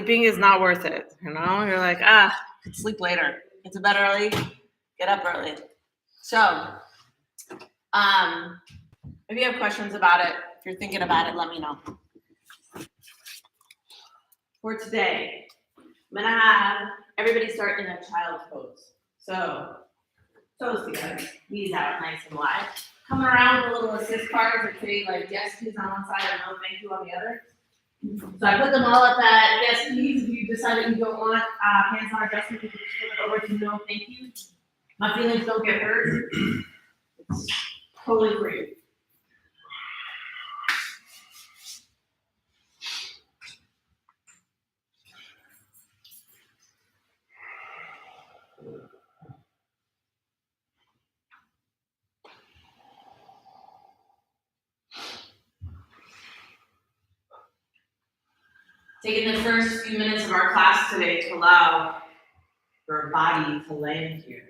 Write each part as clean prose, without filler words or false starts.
sleeping is not worth it. You know, you're like, could sleep later. Get to bed early, get up early. So, if you have questions about it, if you're thinking about it, let me know. For today, I'm gonna have everybody start in a child's pose. So, toes together, knees out nice and wide. Coming around with a little assist cards that say like yes please on one side and no thank you on the other. So I put them all up at yes please. If you decide that you don't want hands-on adjustment, you can just flip it over to no thank you. My feelings don't get hurt. It's totally free. Taking the first few minutes of our class today to allow your body to land here.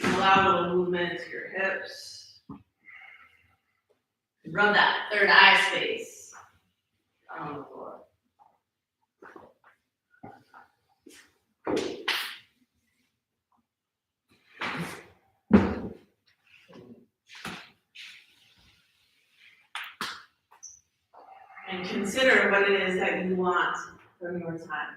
Allow a little movement to your hips. Rub that third eye space on the floor. And consider what it is that you want from your time.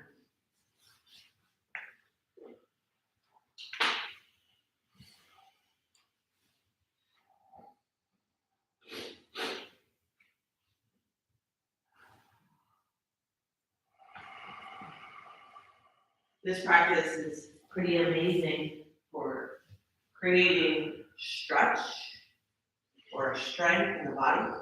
This practice is pretty amazing for creating stretch or strength in the body.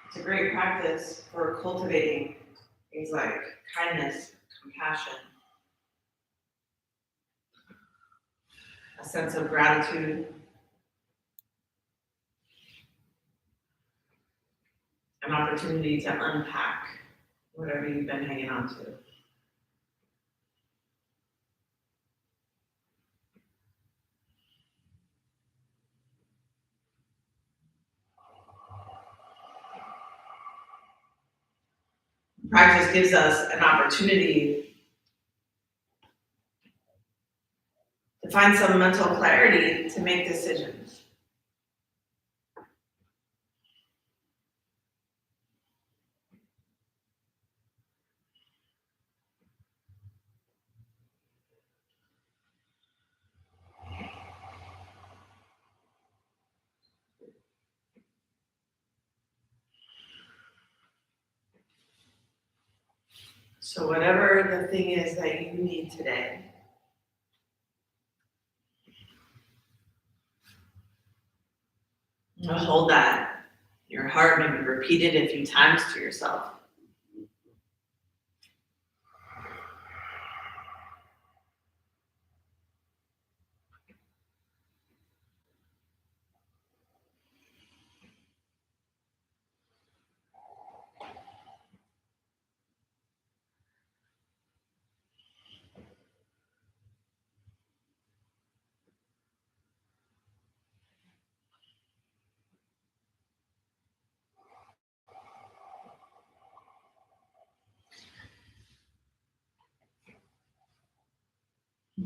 It's a great practice for cultivating things like kindness, compassion, a sense of gratitude, an opportunity to unpack whatever you've been hanging on to. Practice gives us an opportunity to find some mental clarity to make decisions. So whatever the thing is that you need today, just hold that in your heart, maybe repeat it a few times to yourself.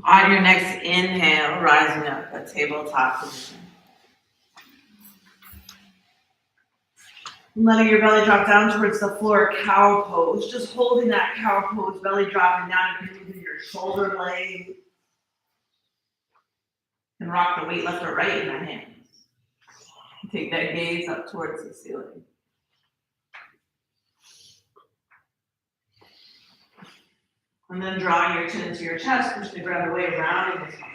On your next inhale, rising up, a tabletop position. Letting your belly drop down towards the floor, cow pose. Just holding that cow pose, belly dropping down, and moving your shoulder blade. And rock the weight left or right in the hands. Take that gaze up towards the ceiling. And then draw your chin to your chest, push the ground away, rounding the spine.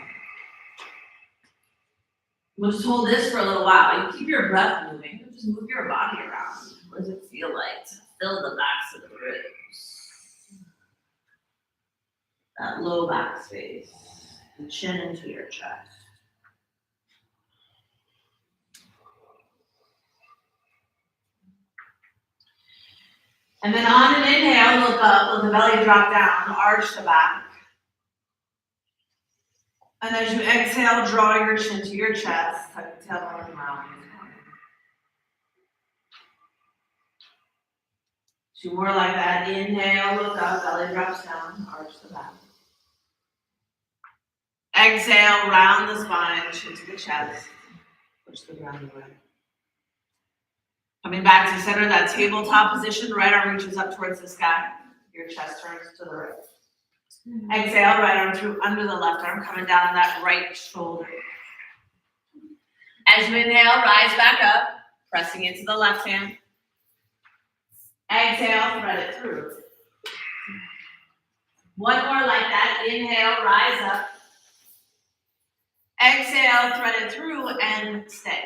We'll just hold this for a little while. You keep your breath moving. Just move your body around. What does it feel like to fill the backs of the ribs. That low back space. The chin into your chest. And then on an inhale, look up, let the belly drop down, arch the back. And as you exhale, draw your chin to your chest, tuck the tailbone around. 2 more like that. Inhale, look up, belly drops down, arch the back. Exhale, round the spine, chin to the chest, push the ground away. Coming back to center, that tabletop position, right arm reaches up towards the sky. Your chest turns to the right. Exhale, right arm through under the left arm, coming down on that right shoulder. As you inhale, rise back up, pressing into the left hand. Exhale, thread it through. 1 more like that. Inhale, rise up. Exhale, thread it through, and stay.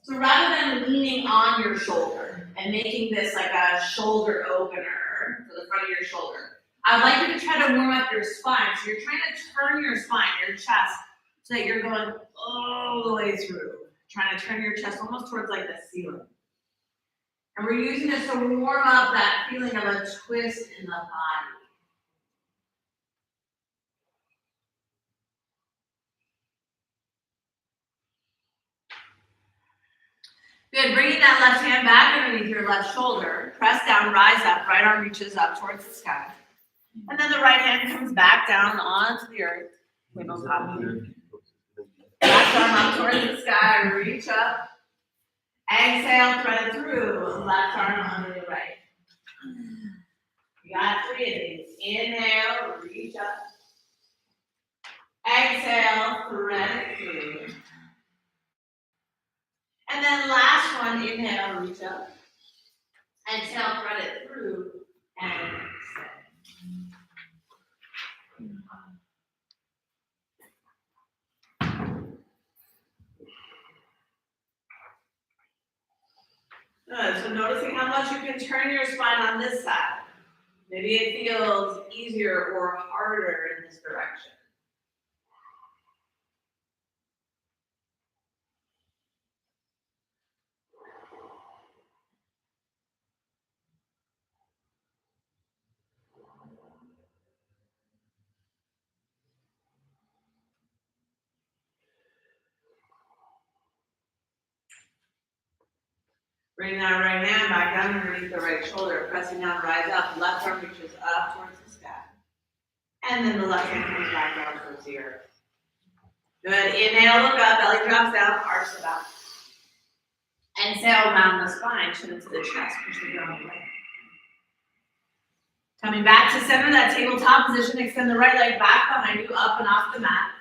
So rather than leaning on your shoulder and making this like a shoulder opener for the front of your shoulder, I'd like you to try to warm up your spine. So you're trying to turn your spine, your chest, so that you're going all the way through. Trying to turn your chest almost towards like the ceiling. And we're using this to warm up that feeling of a twist in the body. Good, bringing that left hand back underneath your left shoulder. Press down, rise up, right arm reaches up towards the sky. And then the right hand comes back down onto the earth. Left arm up towards the sky, reach up. Exhale, thread it through, left arm under the right. You got 3 of these. Inhale, reach up. Exhale, thread it through. And then last one, inhale, reach up. Exhale, thread it through, and stay. Good, so noticing how much you can turn your spine on this side. Maybe it feels easier or harder in this direction. Bring that right hand back down underneath the right shoulder, pressing down, rise up, left arm reaches up towards the sky. And then the left hand comes back down towards the earth. Good, inhale, look up, belly drops down, arch the back. Exhale, round the spine, chin into the chest, push the ground away. Coming back to center, that tabletop position, extend the right leg back behind you, up and off the mat.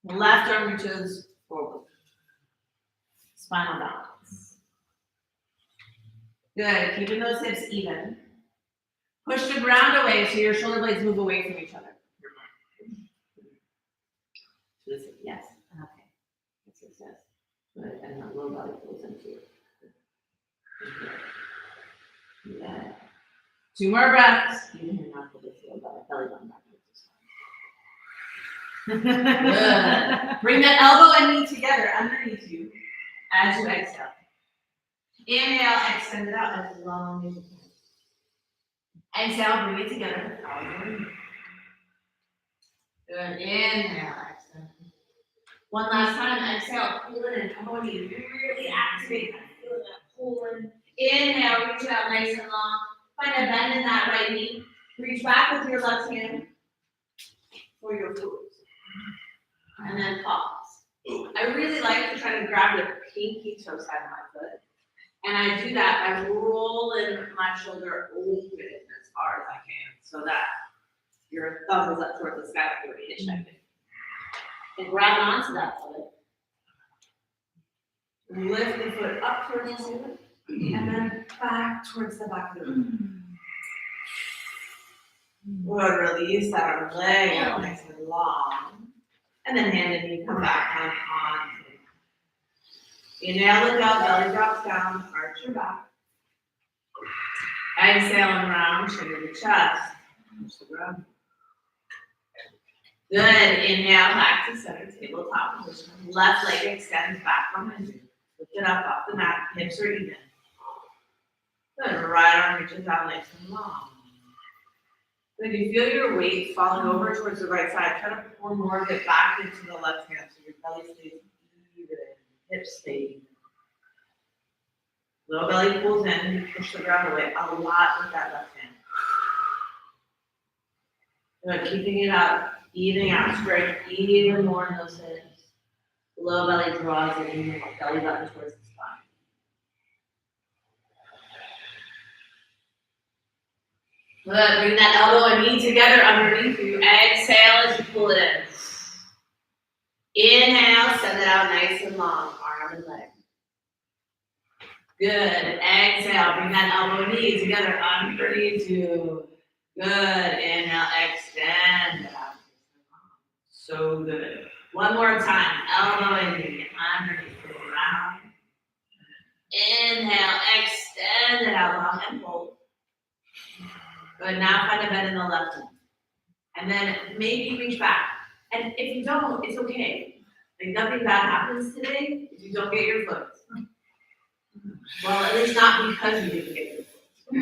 The left arm reaches forward. Spinal balance. Good, keeping those hips even. Push the ground away so your shoulder blades move away from each other. Yes, okay. That's success. Good, and that low belly pulls into it. Yeah. 2 more breaths. You can not pull this low belly button back. Good. Bring that elbow and knee together underneath you as you exhale. Inhale, extend it out as long as you can. Exhale, bring it together. Good. Inhale, extend. One last time, exhale, pull it in. Come on, you really activate that feeling of pulling. Inhale, reach it out nice and long. Find a bend in that right knee. Reach back with your left hand for your glutes. And then pause. I really like to try to grab the pinky toe side of my foot. And I do that by rolling my shoulder open as hard as I can so that your thumb is up towards the sky like you're hitchhiking. And grab onto that foot. Lift the foot up towards the ceiling. And then back towards the back of the room. Good, release that leg out nice and long. And then hand and knee come back down on. Inhale, look up, belly drops down, arch your back. Exhale and round, chin to the chest. Push the ground. Good. Inhale, back to center, tabletop position. Left leg extends back behind you. Lift it up off the mat, hips are even. Good. Right arm reaches out nice and long. Good. You feel your weight falling over towards the right side. Try to pour more of it back into the left hand so your belly stays even, hips stay even. Low belly pulls in, you push the ground away a lot with that left hand. Good. Keeping it up, evening out, spread even more in those hips. Low belly draws in, belly button towards the spine. Good. Bring that elbow and knee together underneath you. Exhale as you pull it in. Inhale, send it out nice and long, arm and leg. Good. Exhale, bring that elbow and knee together underneath you. Good. Inhale, extend out. So good. One more time. Elbow and knee underneath the ground. Inhale, extend it out long and hold. Good. Now find a bend in the left knee. And then maybe reach back. And if you don't, it's okay. Like nothing bad happens today if you don't get your foot. Well, at least not because you didn't get your foot.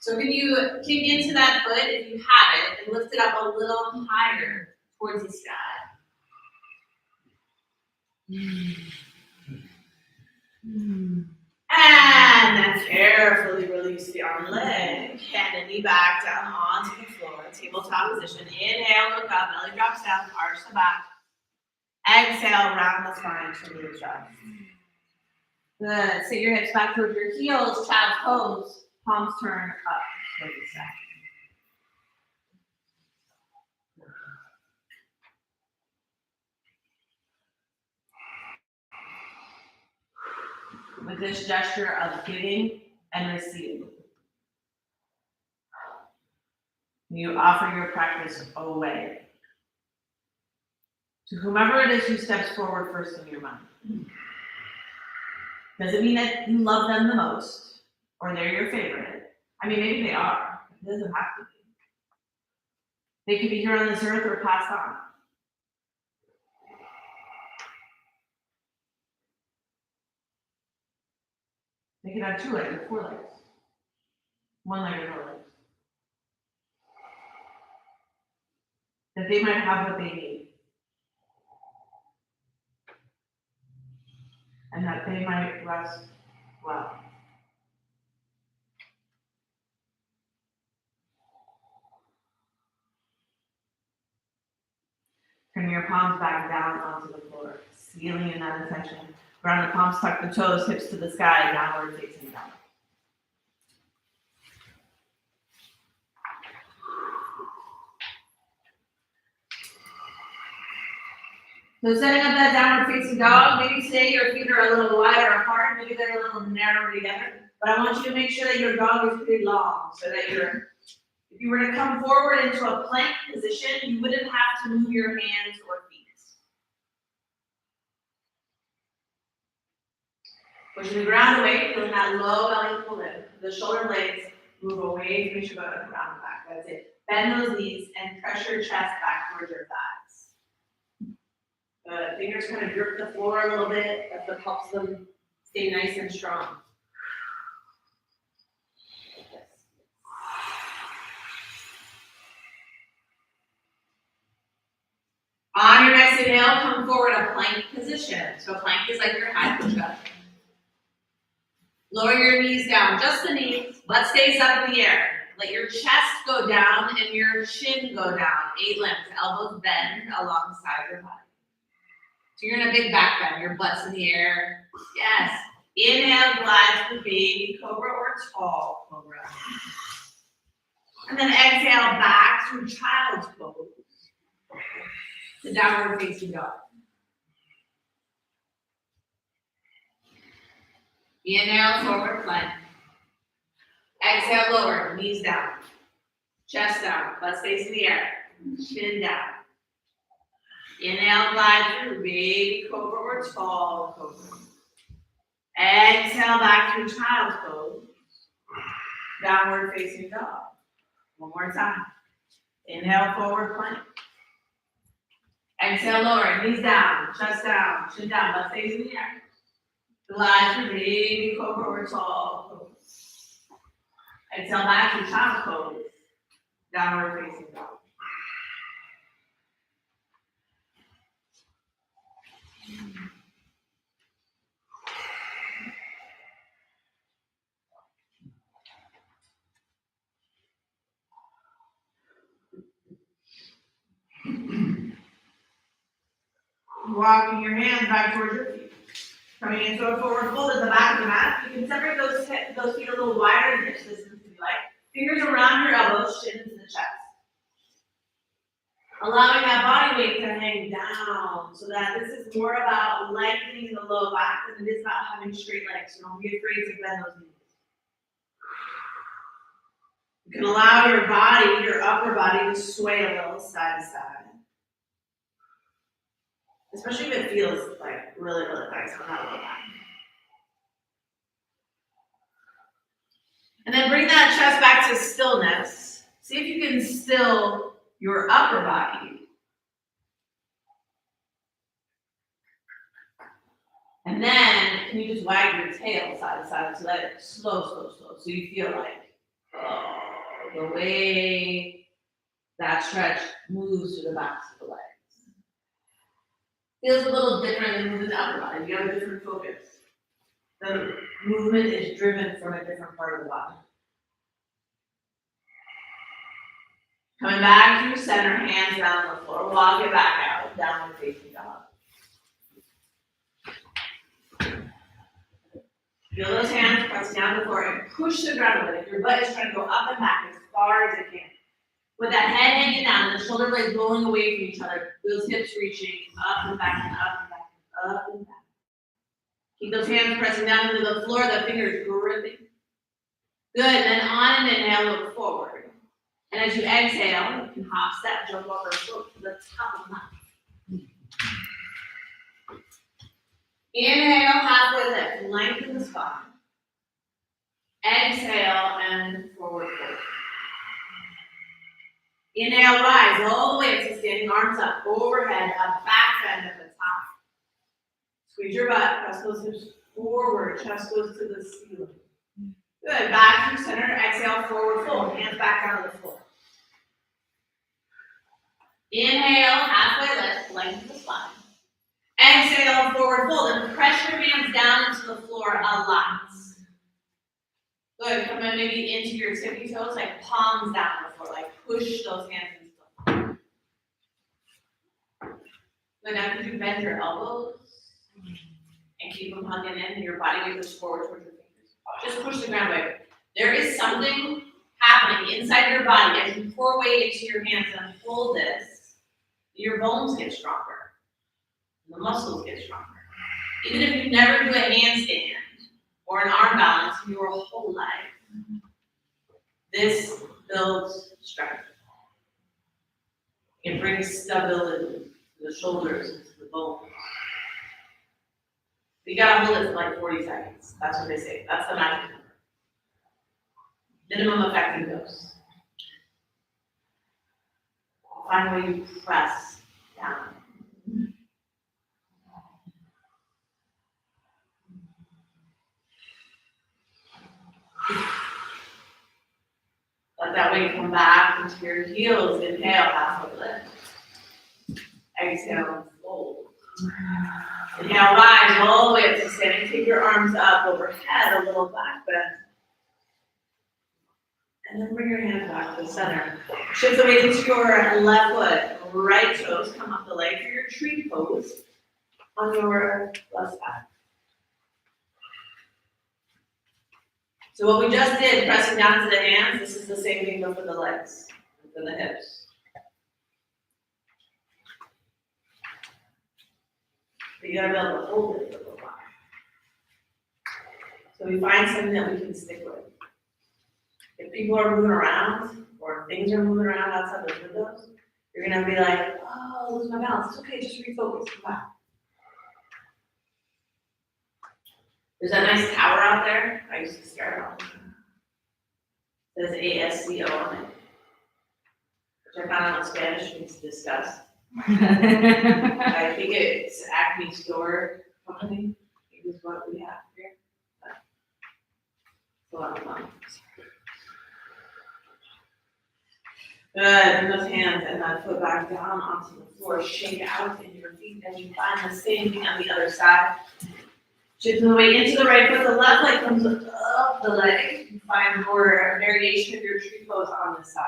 So can you kick into that foot if you have it and lift it up a little higher towards the sky. And then carefully release the arm and leg. Hand and knee back down onto the floor. Tabletop position. Inhale, look up, belly drops down, arch the back. Exhale, round the spine to the chest. Good. Sit your hips back towards your heels, child's pose. Palms turn up towards the sky. With this gesture of giving and receiving, you offer your practice away to whomever it is who steps forward first in your mind. Doesn't mean that you love them the most or they're your favorite. I mean, maybe they are. It doesn't have to be. They could be here on this earth or passed on. They could have 2 legs or 4 legs. 1 leg or no legs. That they might have what they need. And that they might rest well. Turn your palms back down onto the floor, sealing in that intention. Ground the palms, tuck the toes, hips to the sky, downward facing down. So setting up that downward facing dog, maybe today your feet are a little wider apart, maybe they're a little narrower together, but I want you to make sure that your dog is pretty long so that if you were to come forward into a plank position, you wouldn't have to move your hands or feet. Pushing the ground away, feeling that low belly pull in. The shoulder blades move away from each other and around the back. That's it. Bend those knees and press your chest back towards your thighs. The fingers kind of grip the floor a little bit. That's what helps them stay nice and strong. On your next inhale, come forward a plank position. So plank is like your high push-up. Lower your knees down, just the knees. Butt stays up in the air. Let your chest go down and your chin go down. 8 limbs, elbows bend alongside your body. So you're in a big back bend. Your butt's in the air. Yes. Inhale, glide to baby cobra or tall cobra. And then exhale back to child's pose. The downward facing dog. Inhale, forward plank. Exhale, lower, knees down. Chest down, butt stays in the air. Chin down. Inhale, glide through baby cobra or tall cobra. Exhale back through child's pose. Downward facing dog. One more time. Inhale, forward plank. Exhale, lower, knees down, chest down, chin down, left face in the air. Glide through baby cobra or tall cobra. Exhale back to child's pose. Downward facing dog. Walking your hands back towards your feet. Coming into a forward fold at the back of the mat. You can separate those feet a little wider than hip distance if you like. Fingers around your elbows, chin into the chest. Allowing that body weight to hang down so that this is more about lengthening the low back than it is about having straight legs. So don't be afraid to bend those knees. You can allow your body, your upper body, to sway a little side to side. Especially if it feels like really, really nice on that low back. And then bring that chest back to stillness. See if you can still your upper body. And then can you just wag your tail side to side so that it's slow. So you feel like the way that stretch moves to the backs of the legs. Feels a little different than moving the upper body. You have a different focus. The movement is driven from a different part of the body. Coming back through center, hands down on the floor. Walk it back out, downward facing dog. Feel those hands press down the floor and push the ground away. If your butt is trying to go up and back as far as it can. With that head hanging down and the shoulder blades blowing away from each other, those hips reaching up and back and up and back and up and back. Keep those hands pressing down into the floor, the fingers gripping. Good, then on an inhale, look forward. And as you exhale, you can hop, step, jump over, float to the top of the mat. Inhale, halfway lift, lengthen the spine. Exhale and forward fold. Inhale, rise all the way up to standing arms up, overhead, a back bend at the top. Squeeze your butt, press those hips forward, chest goes to the ceiling. Good, back through center, exhale, forward fold, hands back down to the floor. Inhale, halfway lift, lengthen the spine. Exhale, forward fold, and press your hands down into the floor a lot. Good, come in maybe into your tippy toes, like palms down on the floor, like push those hands into the floor. Good, now could you bend your elbows and keep them hugging in, and your body weight goes forward towards your fingers. Just push the ground away. There is something happening inside your body as you pour weight into your hands and hold this. Your bones get stronger. The muscles get stronger. Even if you never do a handstand or an arm balance your whole life, this builds strength. It brings stability to the shoulders and to the bones. You gotta hold it for like 40 seconds. That's what they say. That's the magic number. Minimum effective dose. Find a way you press down. Let that weight come back into your heels. Inhale, halfway lift. Exhale, fold. Inhale, rise all the way up to standing. Take your arms up overhead, a little back bend. And then bring your hands back to the center. Shift the weight into your left foot. Right toes come up the leg for your tree pose on your left side. So what we just did, pressing down to the hands, this is the same thing though for the legs and for the hips. But you gotta be able to hold it for a little while. So we find something that we can stick with. If people are moving around or things are moving around outside those windows, You're gonna be like, oh, lose my balance. It's okay, just refocus, come back. There's that nice tower out there. I used to stare at it. It says ASCO on it. Which I found out in Spanish means disgust. I think it's Acme Store Company. I think is what we have here. But it's a lot of fun. Good. Bring those hands and that foot back down onto the floor. Shake out in your feet, and you find the same thing on the other side. Shifting the weight into the right foot. The left leg comes up the leg. You find more variation of your tree pose on this side.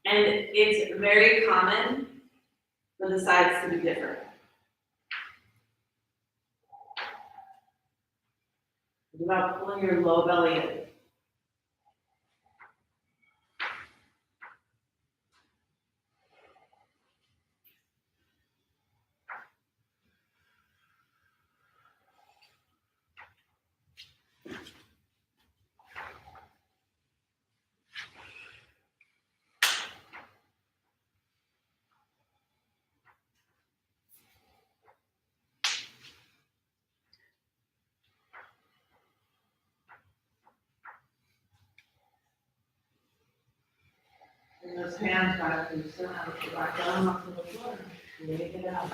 And it's very common for the sides to be different. It's about pulling your low belly in. Bring those hands back to the center, back down onto the floor. Shake it out.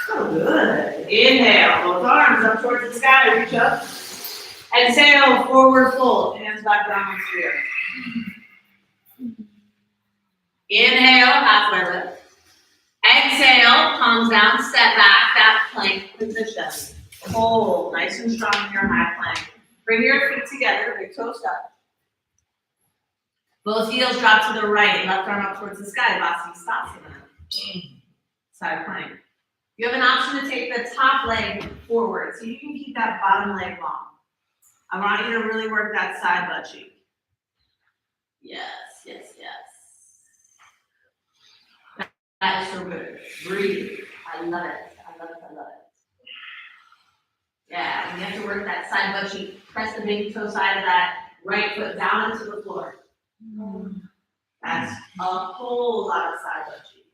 So good. Inhale, both arms up towards the sky, reach up. Exhale, forward fold, hands back down on the ear. Inhale, halfway lift. Exhale, palms down, step back, that plank position. Hold, nice and strong in your high plank. Bring your feet together, big toes up. Both heels drop to the right, left arm up towards the sky, Vasisthasana. Side plank. You have an option to take the top leg forward, so you can keep that bottom leg long. I want you to really work that side butt cheek. Yes, yes, yes. That is so good. Breathe. I love it. I love it. I love it. Yeah, you have to work that side butt cheek. Press the big toe side of that right foot down into the floor. That's a whole lot of side butt cheek.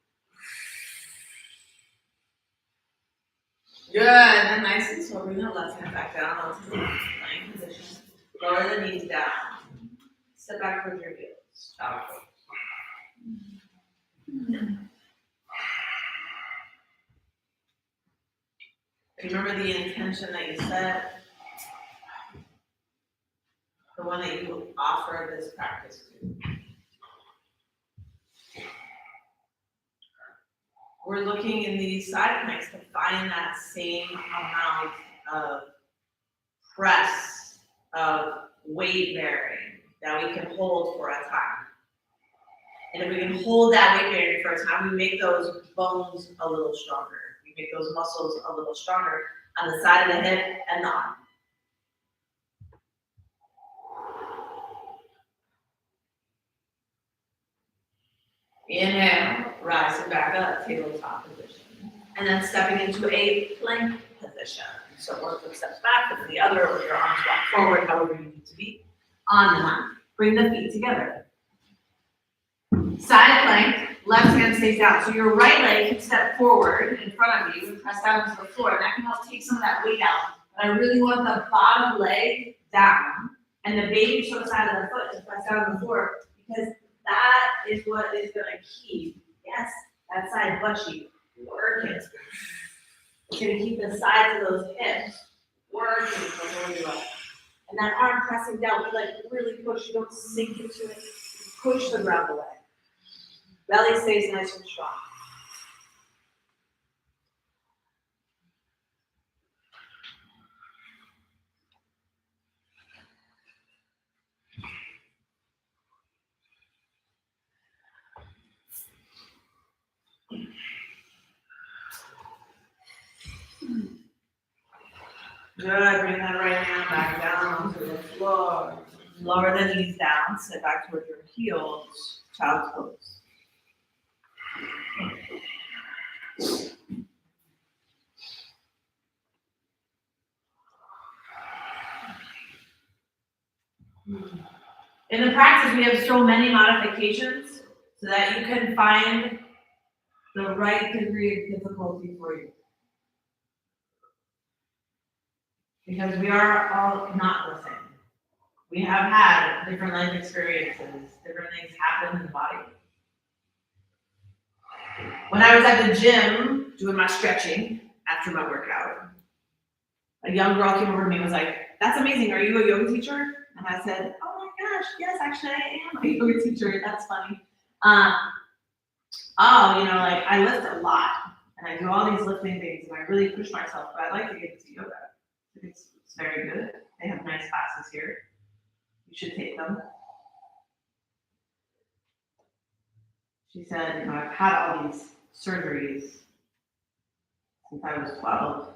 Good. And nice and slow. Bring that left hand back down onto the lying position. Lower the knees down. Step back towards your heels. Child pose. Remember the intention that you set, the one that you offer this practice to. We're looking in these side planks to find that same amount of press, of weight bearing that we can hold for a time. And if we can hold that weight bearing for a time, we make those bones a little stronger. We make those muscles a little stronger on the side of the hip and the arm. Inhale, rise and back up, tabletop position. And then stepping into a plank position. So one foot steps back, and the other with your arms walk forward, however you need to be. On the mat. Bring the feet together. Side plank, left hand stays down. So your right leg can step forward in front of you and press down into the floor. And that can help take some of that weight out. But I really want the bottom leg down and the baby toe side of the foot to press down on the floor, because that is what is going to keep, yes, that side butt cheek working. It's going to keep the sides of those hips working for where you are. And that arm pressing down, we like really push. You don't sink into it. You push the ground away. Belly stays nice and strong. Good, bring that right hand back down onto the floor. Lower the knees down, sit back towards your heels, child's pose. In the practice, we have so many modifications so that you can find the right degree of difficulty for you. Because we are all not the same. We have had different life experiences, different things happen in the body. When I was at the gym doing my stretching after my workout, a young girl came over to me and was like, "That's amazing, are you a yoga teacher?" And I said, "Oh my gosh, yes, actually I am a yoga teacher, that's funny." Like I lift a lot and I do all these lifting things and I really push myself, but I'd like to get into yoga. It's very good. They have nice classes here. You should take them. She said, I've had all these surgeries since I was 12.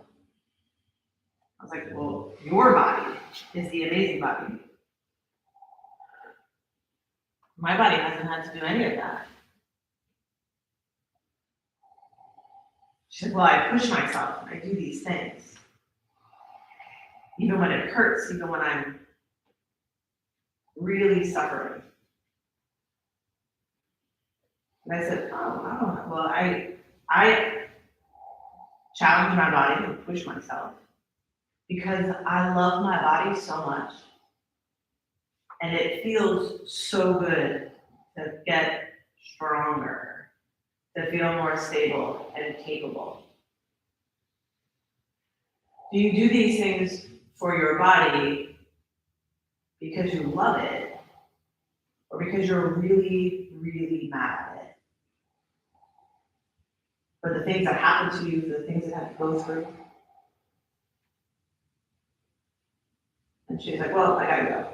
I was like, well, your body is the amazing body. My body hasn't had to do any of that. She said, well, I push myself and I do these things. Even when it hurts, even when I'm really suffering. And I said, oh, well, I challenge my body and push myself because I love my body so much. And it feels so good to get stronger, to feel more stable and capable. Do you do these things for your body because you love it or because you're really, really mad at it? For the things that happen to you, for the things that have to go through? And she's like, well, I gotta go.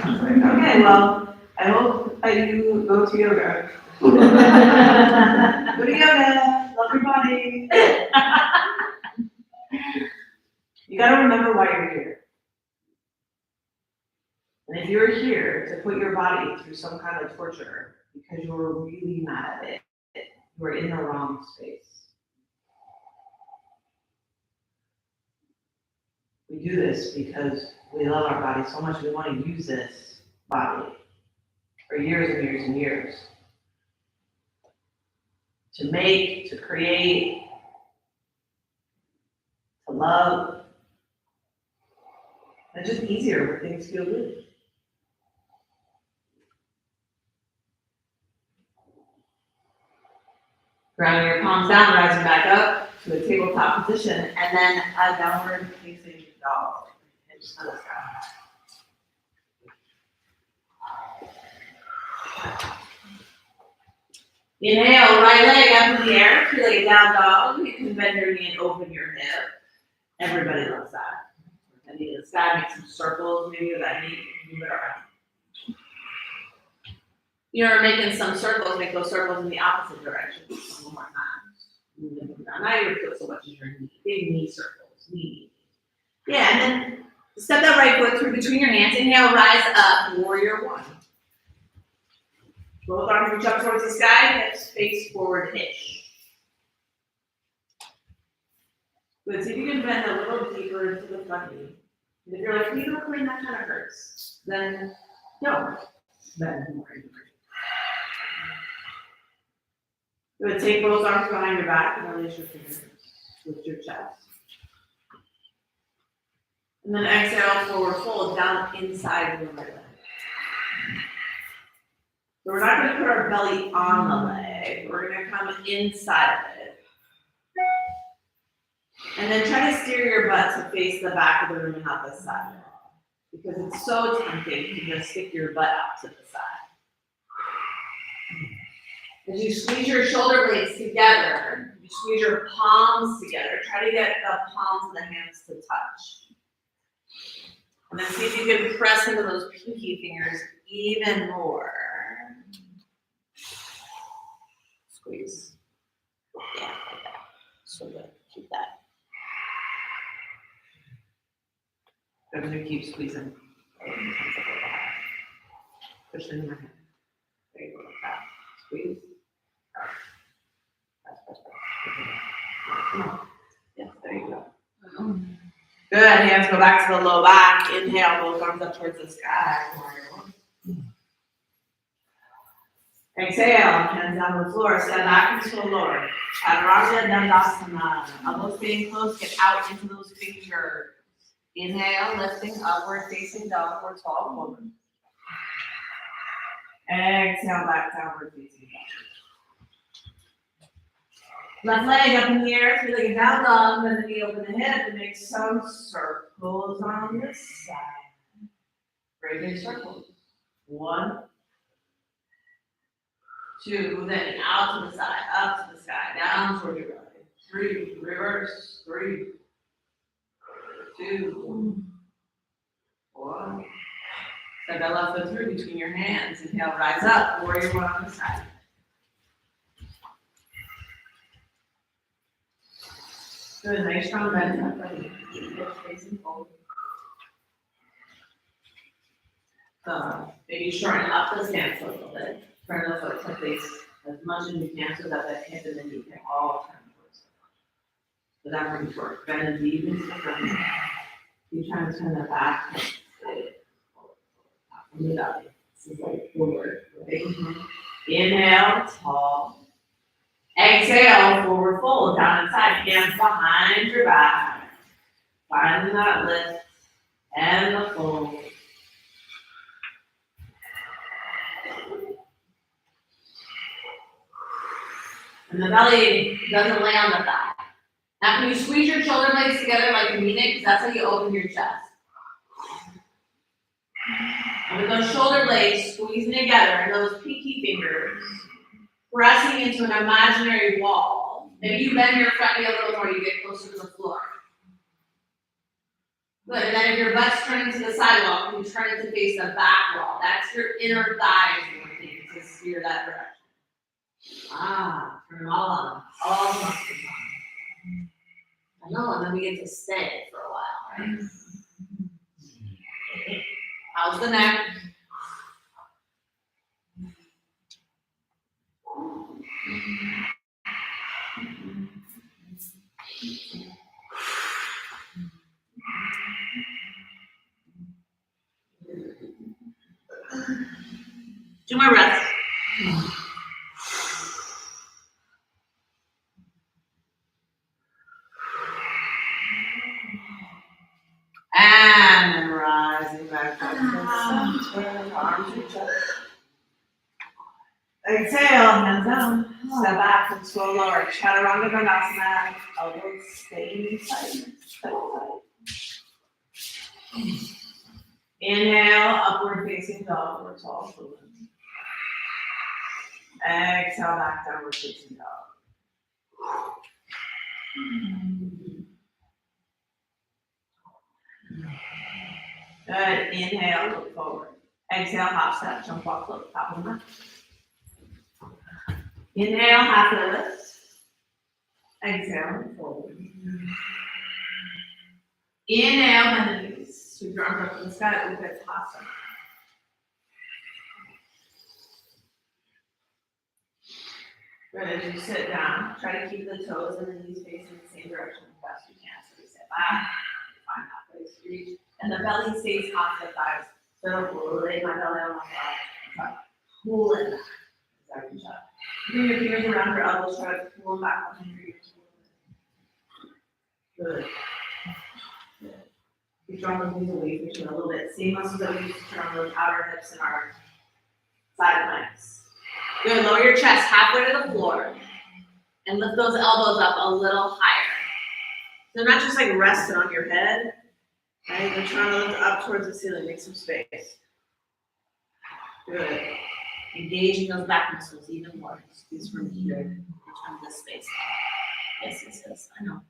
I was like, okay, well, I hope that you go to yoga. Go to yoga, love your body. You gotta remember why you're here. And if you're here to put your body through some kind of torture because you're really mad at it, you are in the wrong space. We do this because we love our body so much we want to use this body for years and years and years. To make, to create, to love. It's just easier when things feel good. Grounding your palms down, rising back up to a tabletop position, and then a downward facing dog. And just let us go. Inhale, right leg up in the air, feel like a down dog. You can bend your knee and open your hip. Everybody loves that. And knee to the sky, make some circles, maybe with that knee, move it around. You're making some circles, make those circles in the opposite direction. One more time. Not your foot so much as your knee. Big knee circles. Knee. Yeah, and then step that right foot through between your hands. Inhale, rise up, warrior one. Both arms reach up towards the sky, hips face forward-ish. Good, see if you can bend a little deeper into the front knee. And if you're like, you know, Corinne, that kind of hurts, then don't bend more. Good, take both arms behind your back and release your fingers. Lift your chest. And then exhale, forward fold down inside your right leg. So we're not going to put our belly on the leg. We're going to come inside of it. And then try to steer your butt to face the back of the room and not the side. Because it's so tempting to just stick your butt out to the side. As you squeeze your shoulder blades together, you squeeze your palms together. Try to get the palms of the hands to touch. And then see if you can press into those pinky fingers even more. Squeeze. Yeah, like that. So good. Keep that. I'm going to keep squeezing. Push it in your hand. There you go, like that. Squeeze. Come on. Yes, there you go. Good. Hands go back to the low back. Inhale, both arms up towards the sky. Exhale, hands down on the floor, step back into a lower. Chaturanga Dandasana. Elbows staying close, get out into those fingers. Inhale, lifting upward, facing downward, tall forward. Exhale, back downward, facing downward. Left leg up in the air, feel like a down dog, and then you open the hip and make some circles on this side. Very big circles. 1, 2, then out to the side, up to the sky, down toward your belly. 3, reverse, 3, 2, 1. Step that left foot through between your hands. Inhale, rise up, warrior 1 on the side. Good, nice strong bend up, ready. Hips facing forward. Maybe shorten up the stance a little bit. Turn the foot to face as much as you can so that the hip and the knee can all turn towards it. So that brings work. Bend and deep into the front. Keep trying to turn that back. From the belly. This is like forward. Right? Inhale, tall. Exhale, forward fold, down inside. Hands behind your back. Finding that lift and the fold. And the belly doesn't lay on the thigh. Now, can you squeeze your shoulder blades together like you mean it? Because that's how you open your chest. And with those shoulder blades squeezing together and those pinky fingers pressing into an imaginary wall. Maybe you bend your front knee a little more, you get closer to the floor. Good. And then if your butt's turning to the sidewalk, you turn it to face the back wall. That's your inner thighs working to steer that direction. Turn them all on. All the muscles on. I know, and then we get to stay for a while, right? How's the neck? Do my breath. And then rising back up to the center, arms reach up. Exhale, hands down. Step back and slow lower. Chaturanga Dandasana. Elbows stay inside. Inhale, upward facing dog or tall forward. Exhale, back downward facing dog. Good. Inhale, look forward. Exhale, hop step, jump walk, look, top of the mat. Inhale, halfway lift. Exhale, forward. Inhale, bend the knees. Sweep your arms up to the sky, Vinyasa. Good, as you sit down, try to keep the toes and the knees facing the same direction as best you can. So we sit back, find that place to reach, and the belly stays off the thighs. So I don't lay my belly on my thigh. Try to pull it back. Second shot. Bring your fingers around your elbows, try to pull them back behind your ears. Good. Good. Keep drawing those knees away from each other a little bit. Same muscles that we use to turn on those outer hips and our side planks. Good. Lower your chest halfway to the floor and lift those elbows up a little higher. So not just like resting on your head, right? They're trying to lift up towards the ceiling. Make some space. Good. Engaging those back muscles even more. Squeeze from here. Return this space. Yes, yes, yes. I know.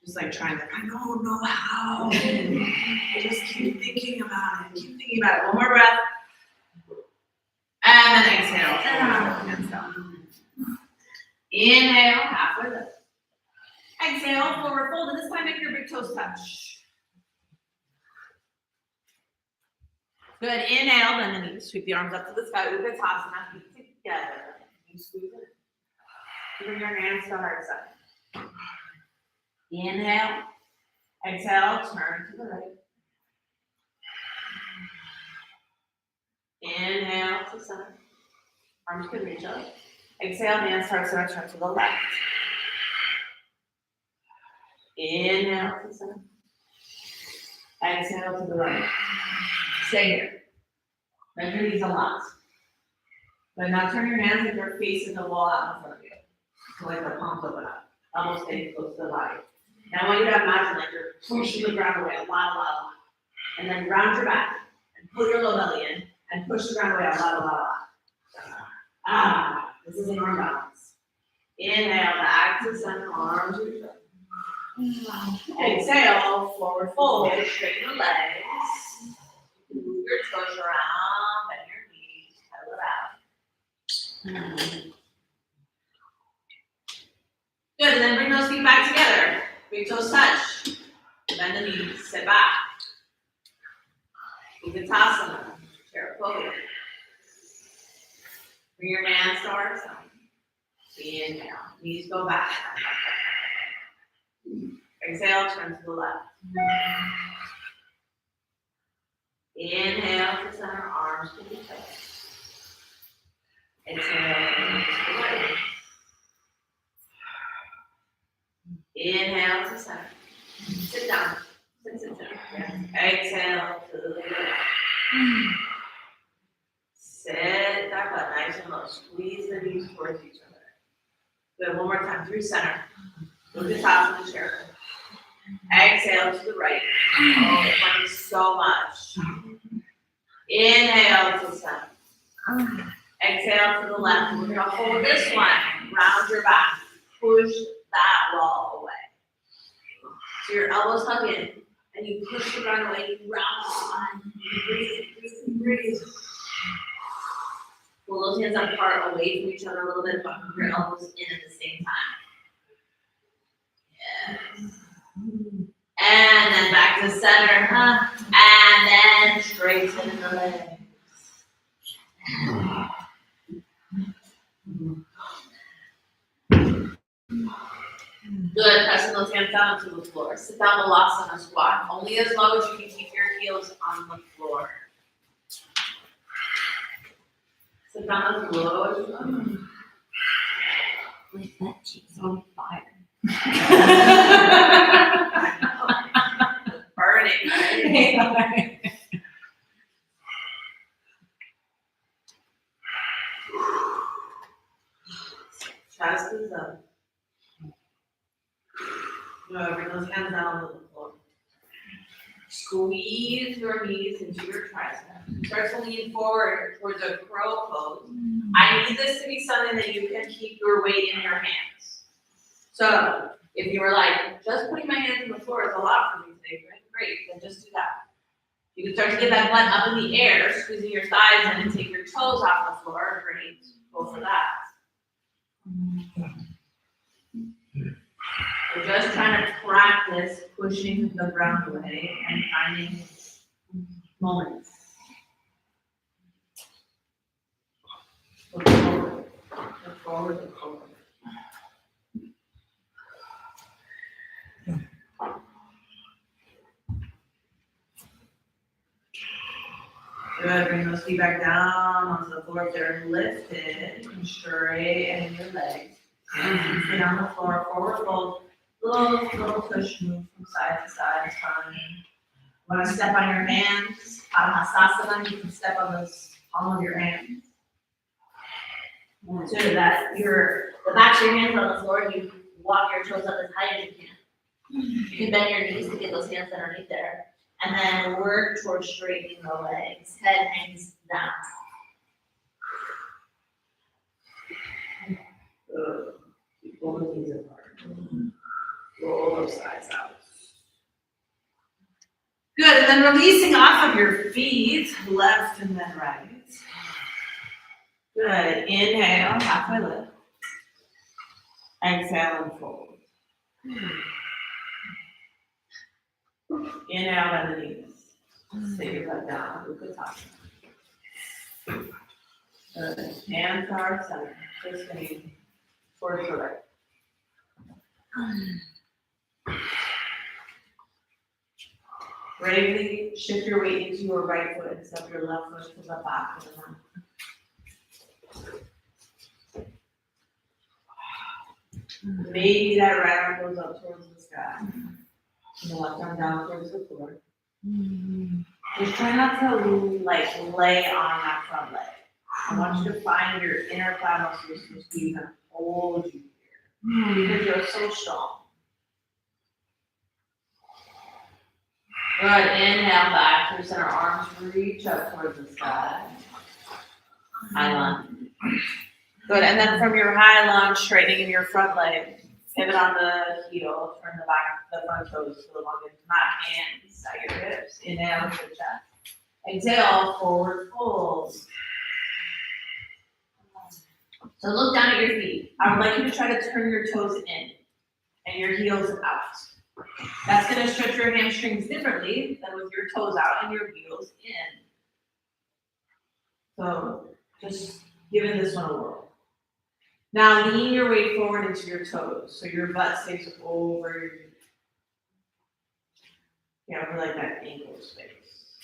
Just like trying to, I don't know how. Just keep thinking about it. Keep thinking about it. One more breath. And then exhale. Hands down. Inhale, halfway lift. Exhale, forward fold. And this time make your big toes touch. Good. Inhale, bend the knees. Sweep the arms up to the sky. Vinyasa. Feet together. You squeeze it. Bring your hands to heart side. Inhale. Exhale. Turn to the right. Inhale to side. Arms can reach up. Exhale, hands start to turn to the left. Inhale to the center. Exhale to the right. Stay here. Bend your knees a lot. But now turn your hands like you're facing the wall out in front of you. So like the palms open up. Elbows stay close to the body. Now I want you to imagine like you're pushing the ground away a lot. And then round your back and pull your low belly in and push the ground away a lot. This is an arm balance. Inhale, back to center, arms reach up. Exhale, forward fold, straighten the legs. Move your toes around, bend your knees, pedal it out. Good, and then bring those feet back together. Big toes touch. Bend the knees, sit back. Vinyasa, chair forward. Bring your hands to our side. Inhale, knees go back. Exhale, turn to the left. Inhale to center, arms to the chest. Exhale, turn to the right. Inhale to center. Sit down. Sit down. Exhale to the left. Sit back up, nice and low. Squeeze the knees towards each other. Good, one more time, through center. Move the top of the chair. Exhale to the right. Oh, thanks so much. Inhale to the center. Exhale to the left. We're gonna hold this one. Round your back. Push that wall away. So your elbows hug in, and you push the ground away. You round the spine. You breathe. Pull those hands apart, away from each other a little bit, but move your elbows in at the same time. Yes. And then back to center, and then straighten the legs. Good, pressing those hands down to the floor. Sit down, Vinyasa squat. Only as low as you can keep your heels on the floor. Sit down as low as you can. My butt cheeks on fire. Burning. Right? Chest is up. Good, bring those hands down to the floor. Squeeze your knees into your triceps. Start to lean forward towards a crow pose. I need this to be something that you can keep your weight in your hands. So if you were like, just putting my hands on the floor is a lot for me today, great, then just do that. You can start to get that butt up in the air, squeezing your thighs in and take your toes off the floor. Great, go for that. We're just trying to practice pushing the ground away and finding moments. Look forward, look forward, look forward. Good, bring those feet back down onto the floor if they're lifted and straighten your legs. And sit on the floor, forward fold, little push move from side to side, it's fine. Want to step on your hands, Padmasana, you can step on the palm of your hands. So that the backs of your hands on the floor, you walk your toes up as high as you can. You can bend your knees to get those hands underneath there. And then work towards straightening the legs. Head hangs down. Good. Pull the knees apart. Roll those thighs out. Good, and then releasing off of your feet, left and then right. Good, inhale, halfway lift. Exhale and fold. Inhale, bend the knees. Sit your butt down, Utkatasana. Good, hands are center. Just gonna towards the right. Bravely shift your weight into your right foot and step your left foot to the back of the mat. Maybe that right arm goes up towards the sky. And the left arm down towards the floor. Just try not to like lay on that front leg. I want you to find your inner thigh muscles to squeeze and hold you here. Because you're so strong. Good, inhale back through center, arms reach up towards the sky. High lunge. Good, and then from your high lunge, straightening your front leg, pivot on the heel, turn the front toes to the longest mat, hands at your hips. Inhale to the chest. Exhale, forward fold. So look down at your feet. I would like you to try to turn your toes in and your heels out. That's going to stretch your hamstrings differently than with your toes out and your heels in. So just giving this one a whirl. Now lean your weight forward into your toes so your butt stays over your knee. Yeah, over like that ankle space.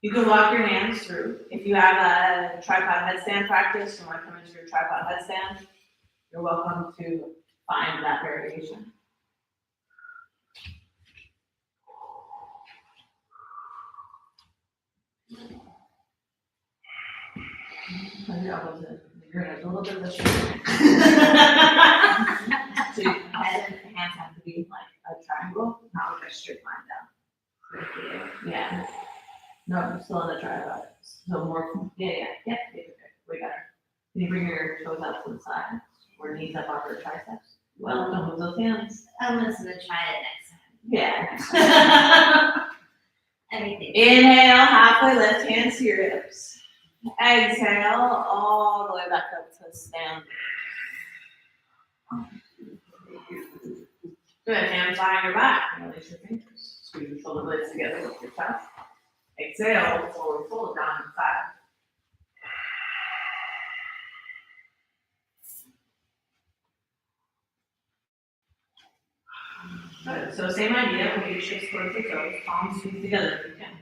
You can walk your hands through. If you have a tripod headstand practice, you want to come into your tripod headstand, you're welcome to find that variation. Turn your elbows in. You're gonna a little bit of the shoulder. So your head and hands have to be like a triangle, not like a straight line down. Yeah. No, I'm still in the tripod. So more, yeah. Way better. Can you bring your toes out to the side or knees up off your triceps? Well, don't move those hands. I'm just gonna try it next time. Yeah. Everything. Inhale, halfway lift, hands to your hips. Exhale, all the way back up to stand. Good, hands behind your back. Release your fingers. Squeeze your shoulder blades together with your chest. Exhale, forward fold, down and side. Good, so same idea, when you shift towards the toes, palms squeeze together if you can.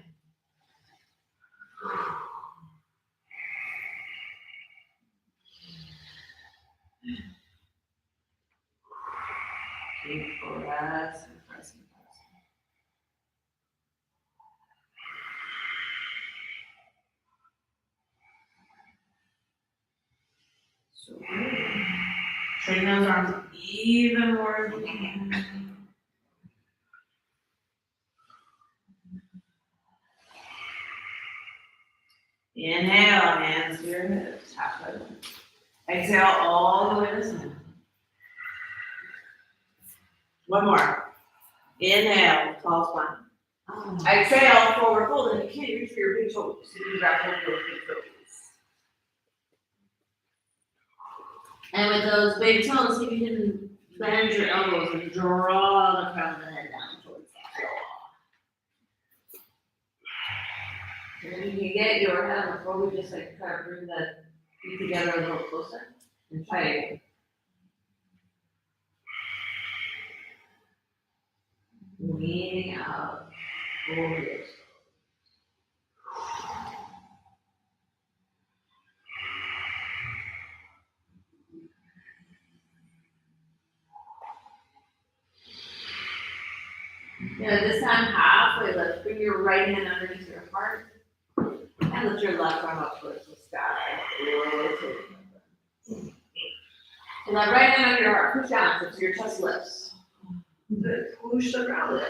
Keep pressing. So good. Straighten those arms even more as you can. Inhale, hands to your hips, halfway lift. Exhale all the way to center. One more. Inhale, tall spine. Exhale, forward fold, and you can't reach for your big toes. So you grab hold of those big toes. And with those big toes, see if you can bend your elbows and draw the crown of the head down towards the floor. And you can get your head on the floor. We just like try to bring the feet together a little closer and try it. Leaning out over this. Yeah, this time halfway lift. Bring your right hand underneath your heart and lift your left arm up towards the sky. And that right hand under your heart, push down so your chest lifts. Good. Push the ground in.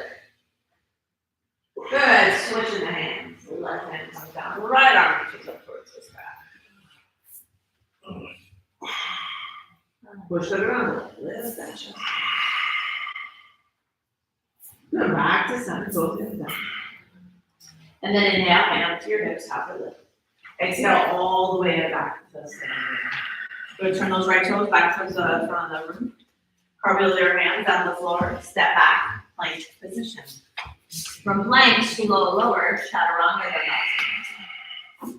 Good. Switching the hands. The left hand comes down. The right arm reaches up towards the sky. Push the ground in. Lift that chest. Good. Back to center. Both hands down. And then inhale, hand up to your hips, halfway lift. Exhale all the way back to the standing. Good. Turn those right toes back towards the front of the room. Cartwheel your hands down the floor. Step back. Plank position. From plank, lower, chaturanga dandasana.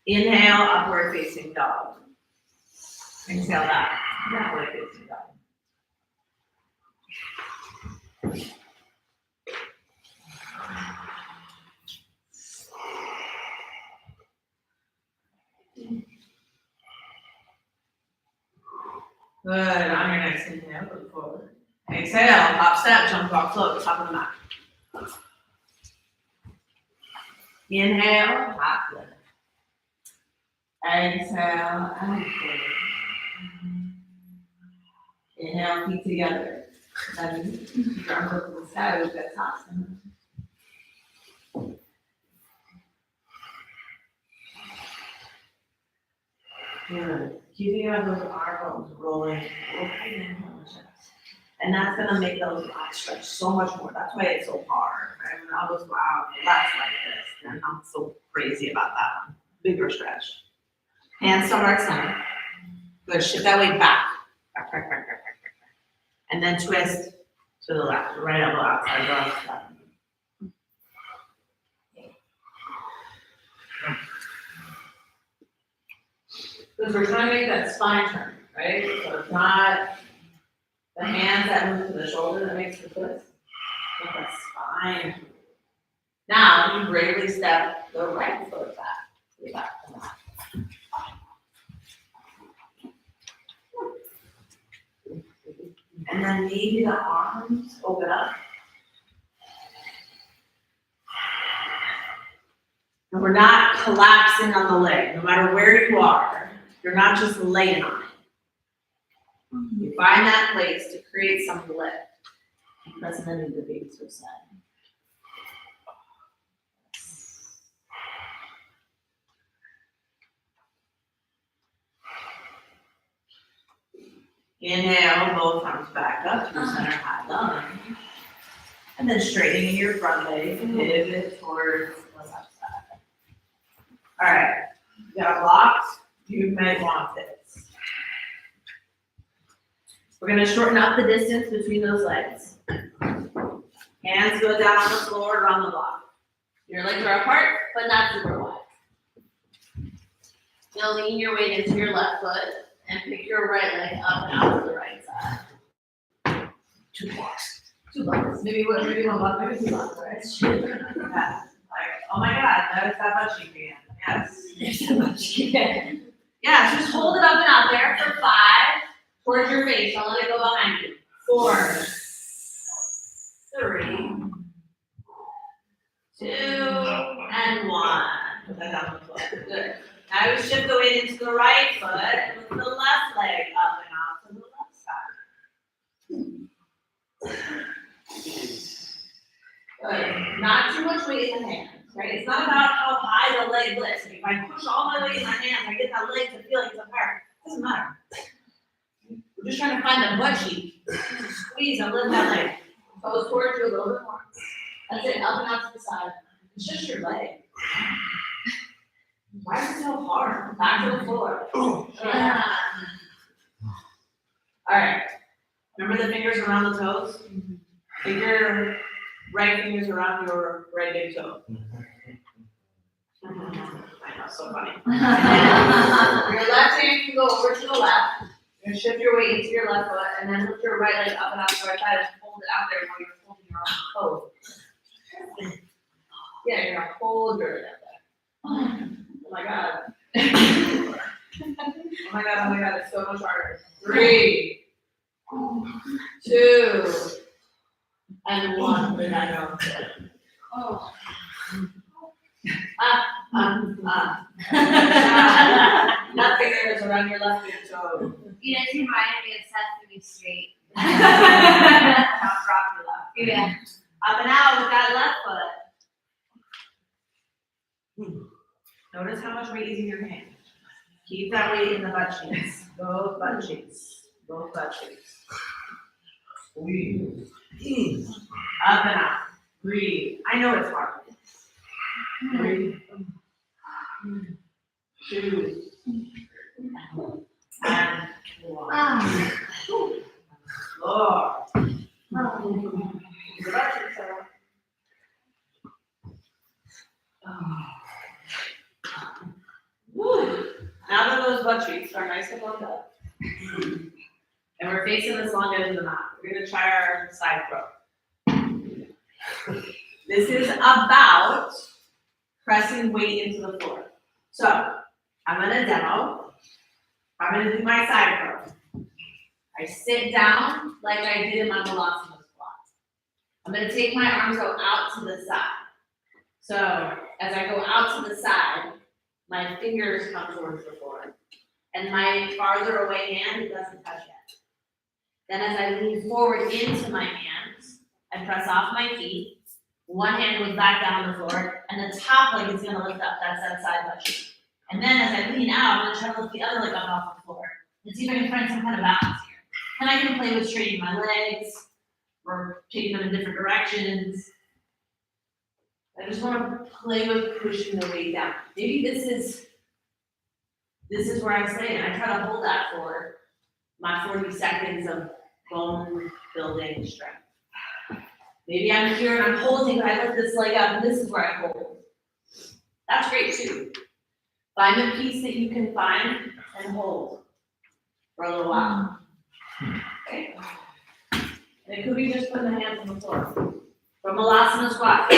Inhale, upward facing dog. Exhale that. Downward facing dog. Good, on your next inhale, look forward. Exhale, hop step, jump rock float, top of the mat. Inhale, half lift. Exhale, and forward. Inhale, feet together. Then keep your arms up to the sky, we've got tops. Good. Keeping out those arm bones rolling, and that's gonna make those lats stretch so much more. That's why it's so hard, right? When I was wow, lats like this, and I'm so crazy about that one. Bigger stretch. Hands to heart center. Good. Shift that weight back. Back. And then twist to the left. Right elbow outside, draw step. Because we're trying to make that spine turn, right? So it's not the hands that move to the shoulder that makes the twist. But the spine. Now you bravely step the right foot back. To the back of the mat. And then maybe the arms open up. And we're not collapsing on the leg, no matter where you are. You're not just laying on it. You find that place to create some lift. That's none of the babies are said. Inhale, both arms back up to the center high lunge. And then straightening your front leg, pivot towards the left side. All right, you got blocks. You might want this. We're gonna shorten up the distance between those legs. Hands go down on the floor or on the block. Your legs are apart, but not super wide. You'll lean your weight into your left foot and pick your right leg up and out to the right side. 2 blocks. 2 blocks. Maybe one block, maybe 2 blocks, right? Yeah. Like, oh my God, that is that much you can. Yes. There's so much you can. Yeah, just hold it up and out there for 5 towards your face. Don't let it go behind you. 4, 3, 2, and 1. Put that down on the floor. Good. Now we shift the weight into the right foot and with the left leg up and out to the left side. Good. Not too much weight in the hands, right? It's not about how high the leg lifts. If I push all my weight in my hands, I get that leg to feel like it's apart. It doesn't matter. We're just trying to find the butt cheek. Squeeze and lift that leg. Toes towards you a little bit more. That's it. Up and out to the side. It's just your leg. Why is it so hard? Back to the floor. Yeah. All right. Remember the fingers around the toes? Take your right fingers around your right big toe. I know, so funny. Your left hand can go over to the left. You're gonna shift your weight into your left foot and then lift your right leg up and out to the right side and hold it out there while you're holding your own toe. Yeah, you're gonna hold your leg up there. Oh my God. Oh my God, it's so much harder. 3, 2, and 1. Put that down. Oh. Left fingers around your left big toe. You guys reminded me of Sesame Street. Now drop your left. Yeah. Up and out with that left foot. Notice how much weight is in your hand. Keep that weight in the butt cheeks. Both butt cheeks. Both butt cheeks. Squeeze. Up and out. Breathe. I know it's hard. 3, 2, and 1. Floor. Your butt cheeks are. Woo. Now that those butt cheeks are nice and warmed up, and we're facing this long edge of the mat, we're going to try our side throw. This is about pressing weight into the floor. So I'm going to demo. I'm going to do my side throw. I sit down like I did in my Vinyasa squat. I'm gonna take my arms out to the side. So as I go out to the side, my fingers come towards the floor. And my farther away hand, it doesn't touch yet. Then as I lean forward into my hands, I press off my feet. One hand goes back down on the floor, and the top leg is gonna lift up. That's that side motion. And then as I lean out, I'm gonna try to lift the other leg up off the floor. And see if I can find some kind of balance here. And I can play with straightening my legs, or taking them in different directions. I just wanna play with pushing the weight down. Maybe this is where I stay, and I try to hold that for my 40 seconds of bone building strength. Maybe I'm here and I'm holding, I lift this leg up, and this is where I hold. That's great too. Find a piece that you can find and hold for a little while. Okay? And it could be just putting the hands on the floor. From Vinyasa squat,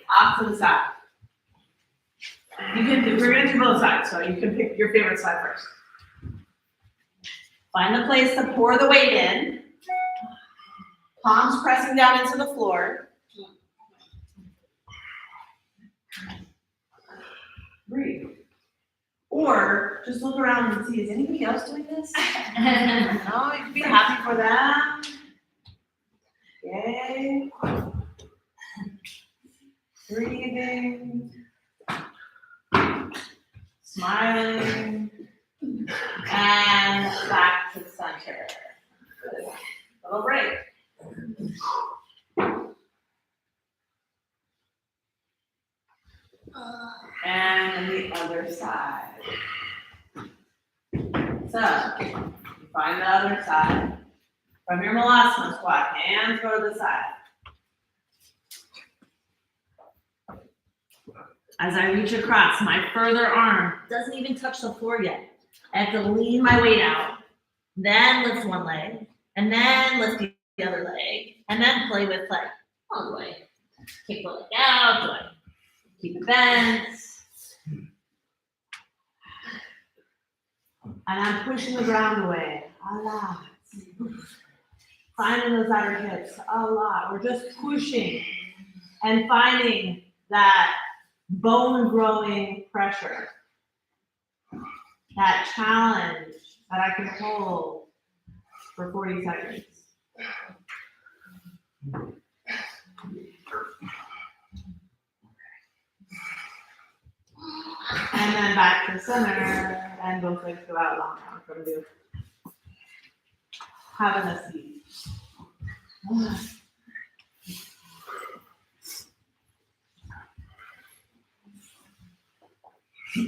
off to the side. We're gonna do both sides, so you can pick your favorite side first. Find the place to pour the weight in. Palms pressing down into the floor. Breathe. Or just look around and see, is anybody else doing this? No, you can be happy for them. Okay. Breathing. Smiling. And back to center. Good. Little break. And the other side. So, you find the other side. From your Vinyasa squat, hands go to the side. As I reach across, my further arm doesn't even touch the floor yet. I have to lean my weight out, then lift one leg, and then lift the other leg, and then play with play. Oh, do I kick the leg out? Do I keep it bent? And I'm pushing the ground away a lot. Finding those outer hips a lot. We're just pushing and finding that bone growing pressure. That challenge that I can hold for 40 seconds. And then back to center, and both legs go out long now from you. Having a seat.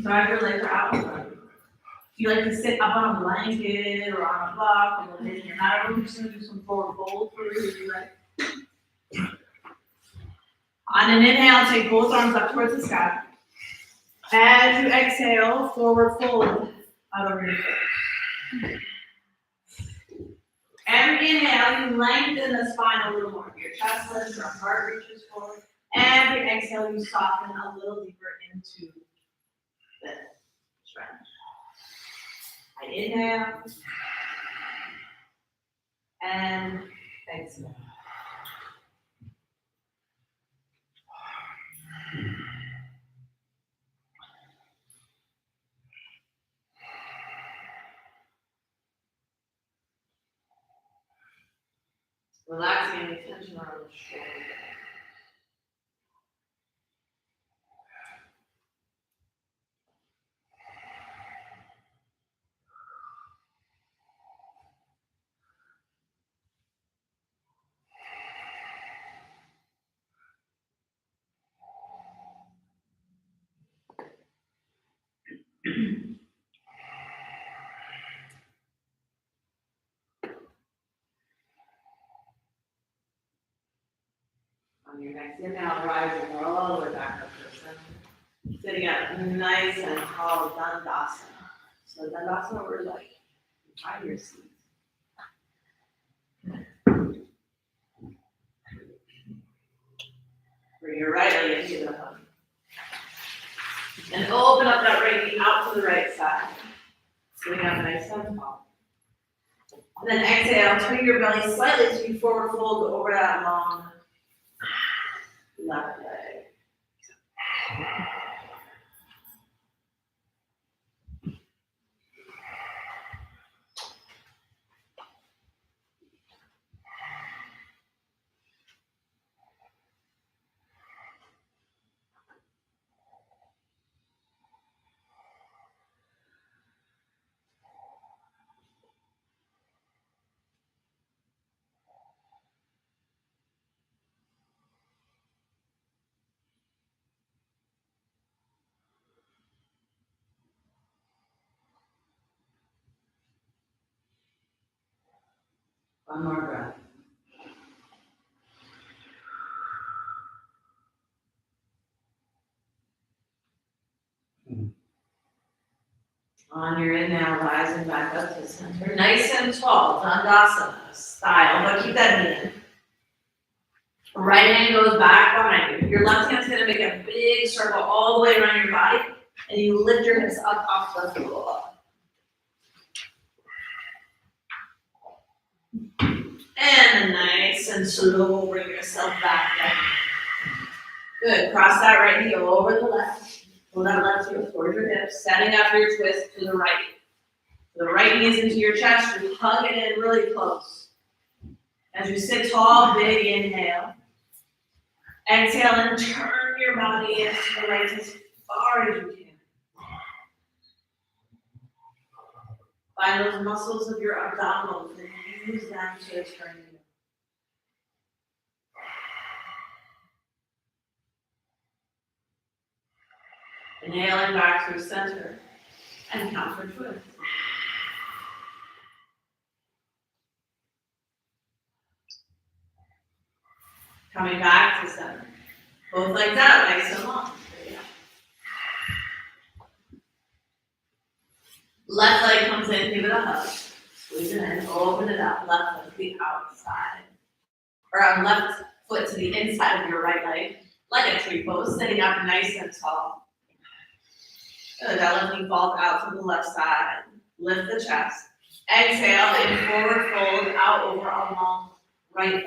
So as your legs are out in front. You like to sit up on a blanket or on a block, and then you're not really just gonna do some forward fold for you, like. On an inhale, take both arms up towards the sky. As you exhale, forward fold out over your face. Every inhale, you lengthen the spine a little more. Your chest lifts, your heart reaches forward. Every exhale, you soften a little deeper into the stretch. I inhale and exhale. Relaxing any tension around the shoulder. On your next inhale, rising all the way back up to the center. Sitting up nice and tall, Dandasana. So Dandasana, we're like, try your seat. Bring your right leg into the hug. And open up that right knee out to the right side. Sitting up nice and tall. And then exhale, turn your belly slightly so you forward fold over that long left leg. One more breath. On your inhale, rising back up to center. Nice and tall, Dandasana style, but keep that knee in. Right hand goes back behind you. Your left hand's gonna make a big circle all the way around your body, and you lift your hips up off the floor. And nice and slow, bring yourself back down. Good, cross that right heel over the left. Pull that left heel towards your hips, setting up your twist to the right. The right knee is into your chest, you hug it in really close. As you sit tall, big inhale. Exhale and turn your body into the right as far as you can. Find those muscles of your abdominals and use them to turn you. Inhaling back through center and counter twist. Coming back to center. Both legs out, nice and long. Left leg comes in, give it a hug. Squeeze it in, open it up. Left leg to the outside. Or left foot to the inside of your right leg. Like a tree pose, sitting up nice and tall. Good, that left knee falls out to the left side. Lift the chest. Exhale and forward fold out over a long right leg.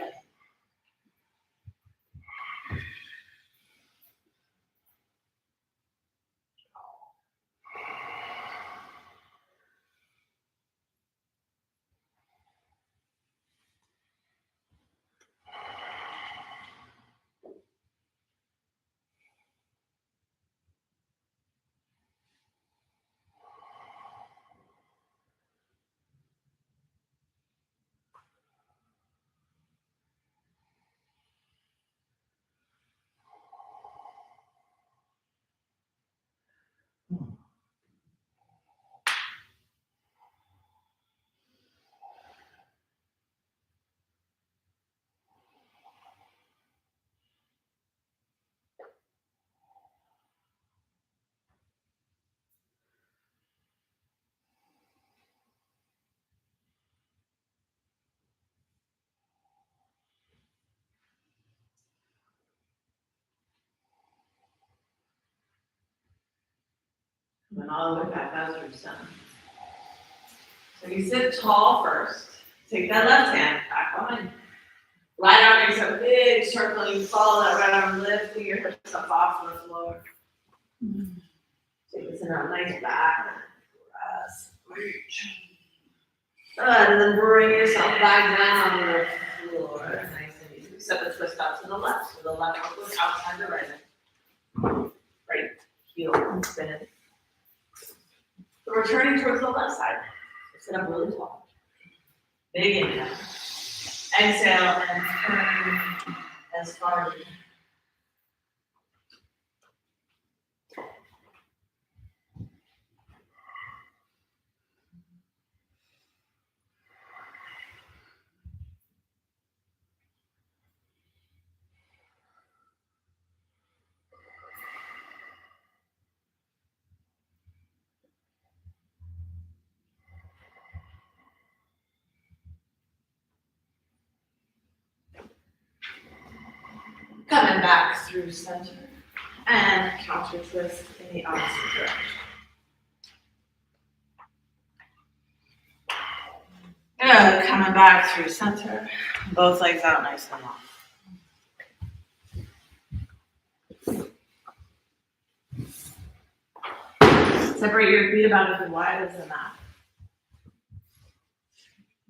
And all the way back out through center. So you sit tall first. Take that left hand back behind you. Right arm makes a big circle, and you follow that right arm, lifting your hips up off the floor. Take this in a nice back. Press, reach. Good, and then bring yourself back down on the floor. Nice and easy. Step the twist out to the left. So the left arm goes outside the right leg. Right heel and spin. So we're turning towards the left side. Sit up really tall. Big inhale. Exhale and turn as far as you can. Coming back through center and counter twist in the opposite direction. Good. coming back through center. Both legs out nice and long. Separate your feet about as wide as the mat.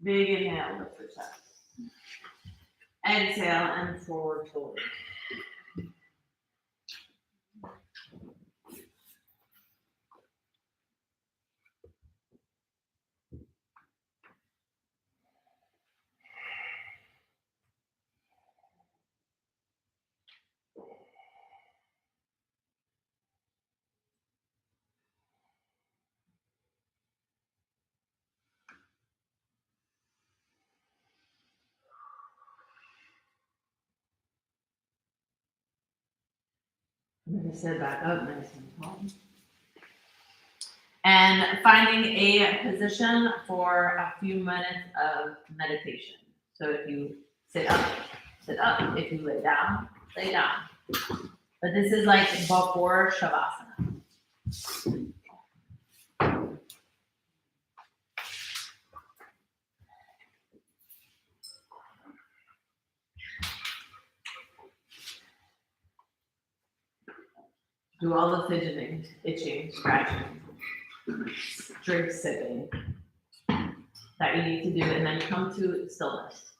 Big inhale, lift your chest. Exhale and forward fold. I'm going to sit back up nice and tall. And finding a position for a few minutes of meditation. So if you sit up, sit up. If you lay down, lay down. But this is like before Shavasana. Do all the fidgeting, itching, scratching, drink sipping that you need to do, and then come to stillness.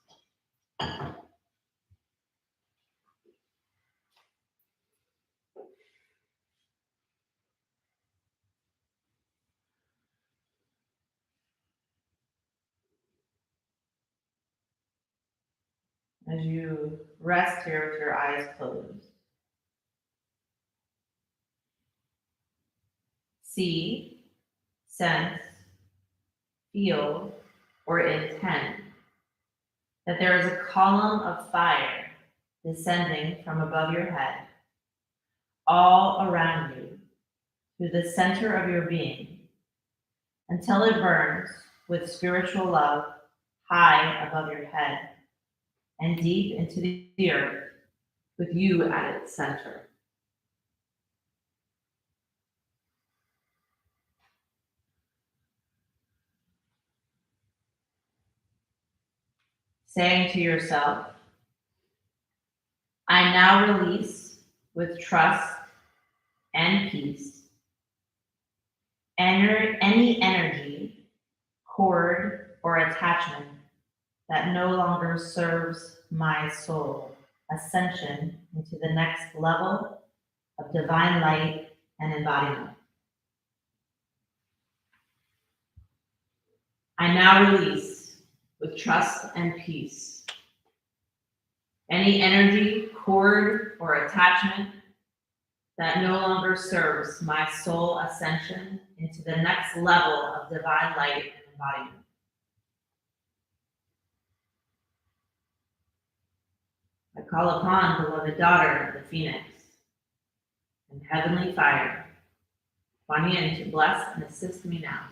As you rest here with your eyes closed, see, sense, feel, or intend that there is a column of fire descending from above your head, all around you, through the center of your being, until it burns with spiritual love high above your head and deep into the earth with you at its center. Saying to yourself, I now release with trust and peace any energy, cord, or attachment that no longer serves my soul ascension into the next level of divine light and embodiment. I now release with trust and peace any energy, cord, or attachment that no longer serves my soul ascension into the next level of divine light and embodiment. I call upon beloved daughter of the Phoenix and heavenly fire, Kuan Yin, to bless and assist me now.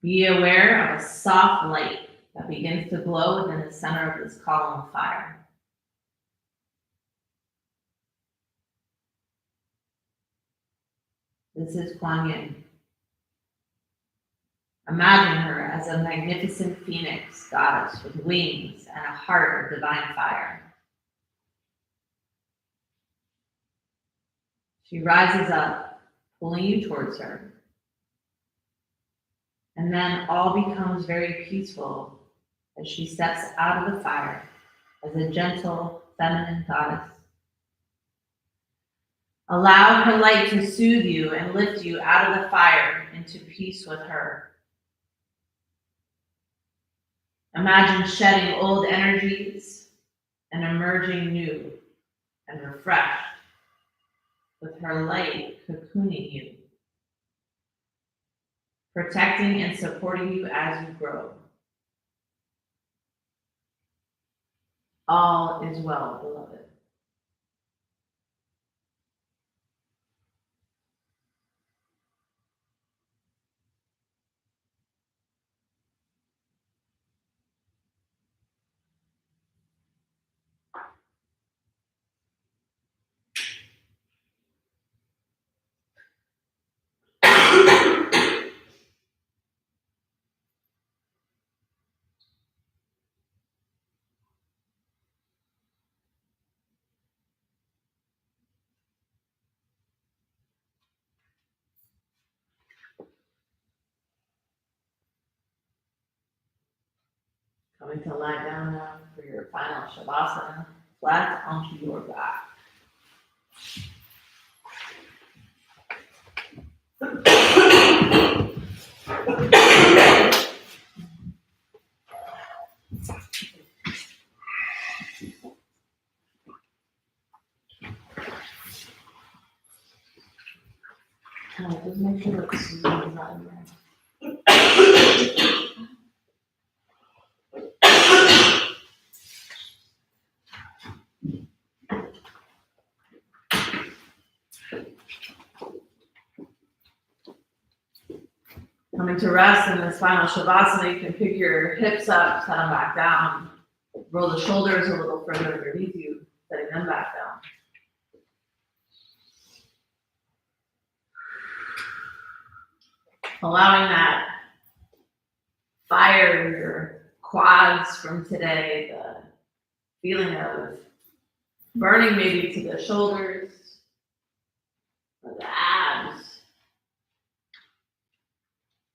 Be aware of a soft light that begins to glow within the center of this column of fire. This is Kuan Yin. Imagine her as a magnificent phoenix goddess with wings and a heart of divine fire. She rises up, pulling you towards her. And then all becomes very peaceful as she steps out of the fire as a gentle, feminine goddess. Allow her light to soothe you and lift you out of the fire into peace with her. Imagine shedding old energies and emerging new and refreshed, with her light cocooning you, protecting and supporting you as you grow. All is well, beloved. Going to lie down now for your final Shavasana, flat onto your back. Just make sure it's smooth on there. Coming to rest in this final Shavasana, you can pick your hips up, set them back down. Roll the shoulders a little further underneath you, setting them back down. Allowing that fire in your quads from today, the feeling of burning maybe to the shoulders, or the abs.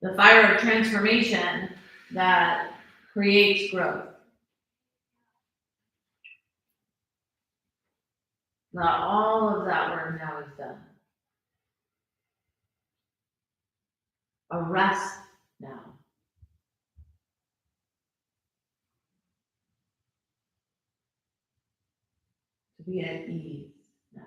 The fire of transformation that creates growth. Now all of that work now is done. A rest now. To be at ease now.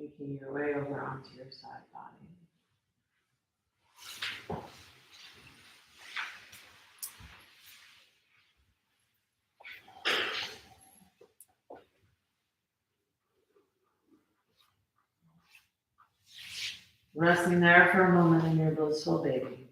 Making your way over onto your side body. Resting there for a moment in your blissful baby.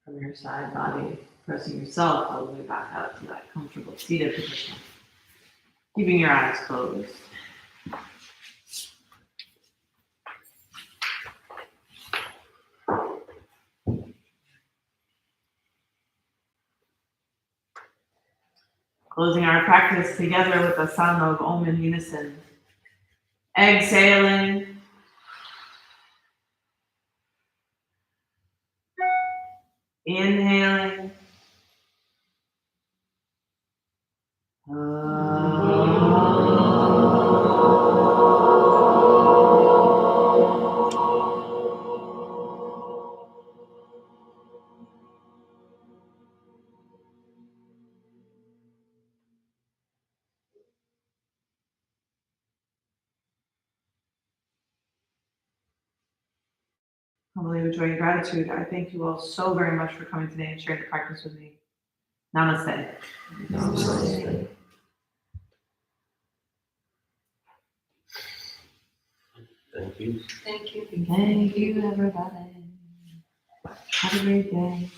From your side body, pressing yourself all the way back out to that comfortable seated position. Keeping your eyes closed. Closing our practice together with the sound of Om in unison. Exhaling. Inhaling. Humbly with joy and gratitude, I thank you all so very much for coming today and sharing the practice with me. Namaste. Namaste. Thank you. Thank you. Thank you, everybody. Have a great day.